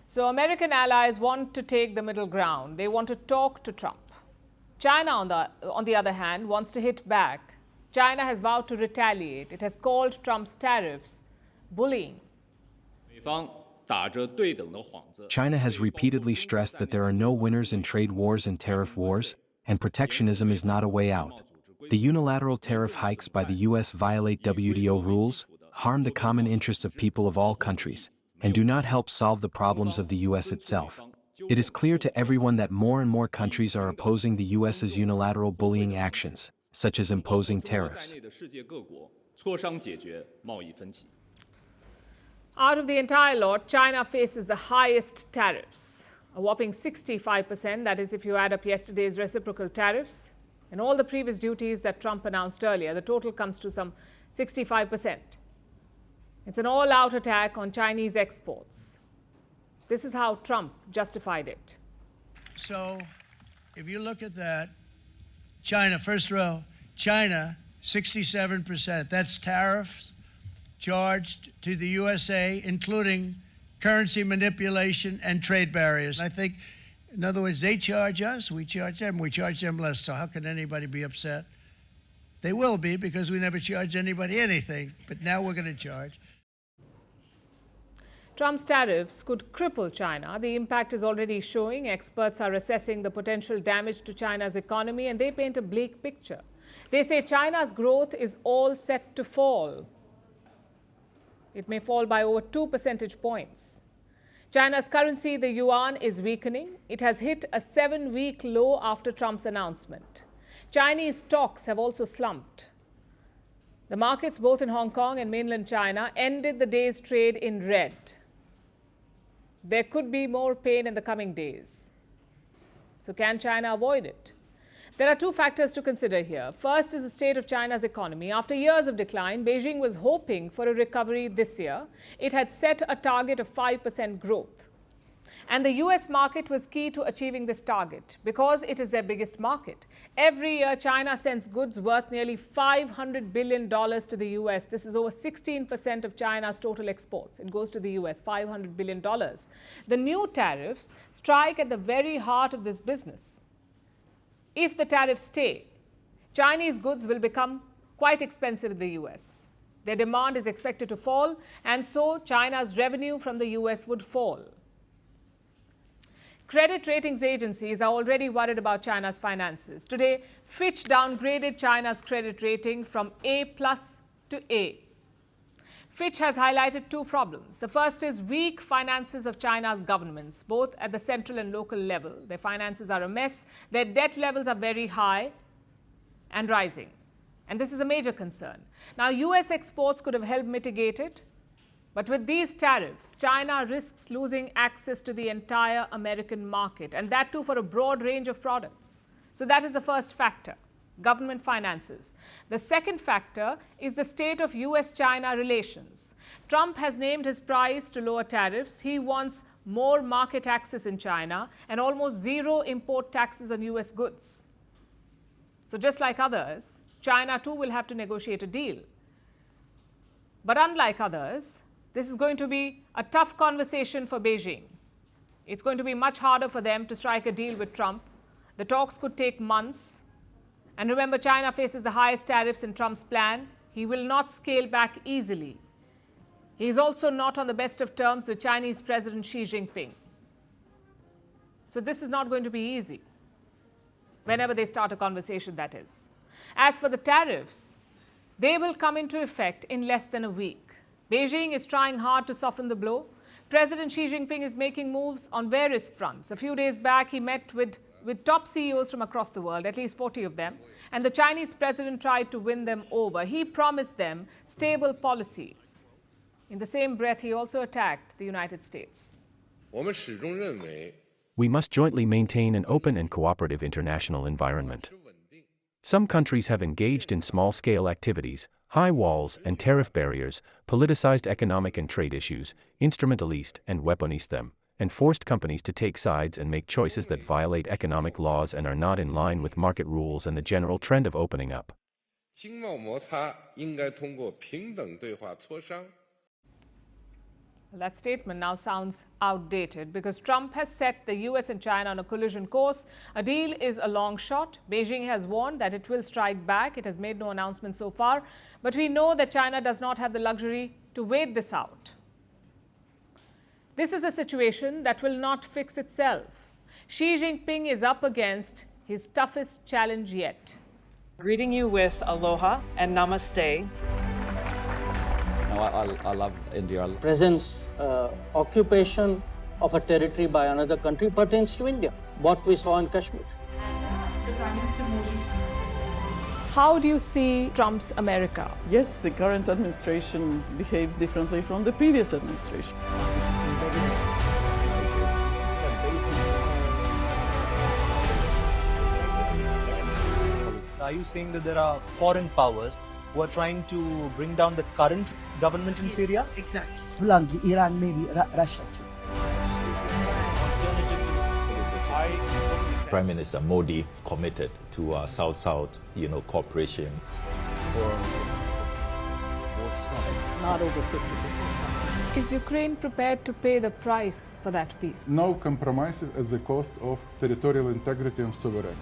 So American allies want to take the middle ground. They want to talk to Trump. China, on the other hand, wants to hit back. China has vowed to retaliate. It has called Trump's tariffs bullying. China has repeatedly stressed that there are no winners in trade wars and tariff wars, and protectionism is not a way out. The unilateral tariff hikes by the U.S. violate WTO rules, harm the common interests of people of all countries, and do not help solve the problems of the U.S. itself. It is clear to everyone that more and more countries are opposing the U.S.'s unilateral bullying actions, such as imposing tariffs. Out of the entire lot, China faces the highest tariffs, a whopping 65%, that is if you add up yesterday's reciprocal tariffs and all the previous duties that Trump announced earlier. The total comes to some 65%. It's an all-out attack on Chinese exports. This is how Trump justified it. So, if you look at that, China, first row, China, 67%. That's tariffs charged to the USA, including currency manipulation and trade barriers. I think, in other words, they charge us, we charge them less. So how can anybody be upset? They will be, because we never charge anybody anything, but now we're going to charge. Trump's tariffs could cripple China. The impact is already showing. Experts are assessing the potential damage to China's economy, and they paint a bleak picture. They say China's growth is all set to fall. It may fall by over 2 percentage points. China's currency, the yuan, is weakening. It has hit a 7-week low after Trump's announcement. Chinese stocks have also slumped. The markets, both in Hong Kong and mainland China, ended the day's trade in red. There could be more pain in the coming days. So can China avoid it? There are two factors to consider here. First is the state of China's economy. After years of decline, Beijing was hoping for a recovery this year. It had set a target of 5% growth. And the US market was key to achieving this target because it is their biggest market. Every year, China sends goods worth nearly $500 billion to the US. This is over 16% of China's total exports. It goes to the US, $500 billion. The new tariffs strike at the very heart of this business. If the tariffs stay, Chinese goods will become quite expensive in the US. Their demand is expected to fall, and so China's revenue from the US would fall. Credit ratings agencies are already worried about China's finances. Today, Fitch downgraded China's credit rating from A+ to A. Fitch has highlighted two problems. The first is weak finances of China's governments, both at the central and local level. Their finances are a mess. Their debt levels are very high and rising. And this is a major concern. Now, US exports could have helped mitigate it. But with these tariffs, China risks losing access to the entire American market, and that too for a broad range of products. So that is the first factor. Government finances. The second factor is the state of US-China relations. Trump has named his price to lower tariffs. He wants more market access in China and almost zero import taxes on US goods. So just like others, China too will have to negotiate a deal. But unlike others, this is going to be a tough conversation for Beijing. It's going to be much harder for them to strike a deal with Trump. The talks could take months. And remember, China faces the highest tariffs in Trump's plan. He will not scale back easily. He is also not on the best of terms with Chinese President Xi Jinping. So this is not going to be easy, whenever they start a conversation, that is. As for the tariffs, they will come into effect in less than a week. Beijing is trying hard to soften the blow. President Xi Jinping is making moves on various fronts. A few days back, he met with top CEOs from across the world, at least 40 of them, and the Chinese president tried to win them over. He promised them stable policies. In the same breath, he also attacked the United States. We must jointly maintain an open and cooperative international environment. Some countries have engaged in small-scale activities, high walls and tariff barriers, politicized economic and trade issues, instrumentalized and weaponized them, and forced companies to take sides and make choices that violate economic laws and are not in line with market rules and the general trend of opening up. That statement now sounds outdated because Trump has set the US and China on a collision course. A deal is a long shot. Beijing has warned that it will strike back. It has made no announcement so far. But we know that China does not have the luxury to wait this out. This is a situation that will not fix itself. Xi Jinping is up against his toughest challenge yet. Greeting you with aloha and namaste. I love India. Presence, occupation of a territory by another country pertains to India, what we saw in Kashmir. How do you see Trump's America? Yes, the current administration behaves differently from the previous administration. Are you saying that there are foreign powers who are trying to bring down the current government in Syria? Exactly. Plunging, Iran, maybe Russia too. Prime Minister Modi committed to South-South, cooperation. Not over 50%. Is Ukraine prepared to pay the price for that peace? No compromises at the cost of territorial integrity and sovereignty.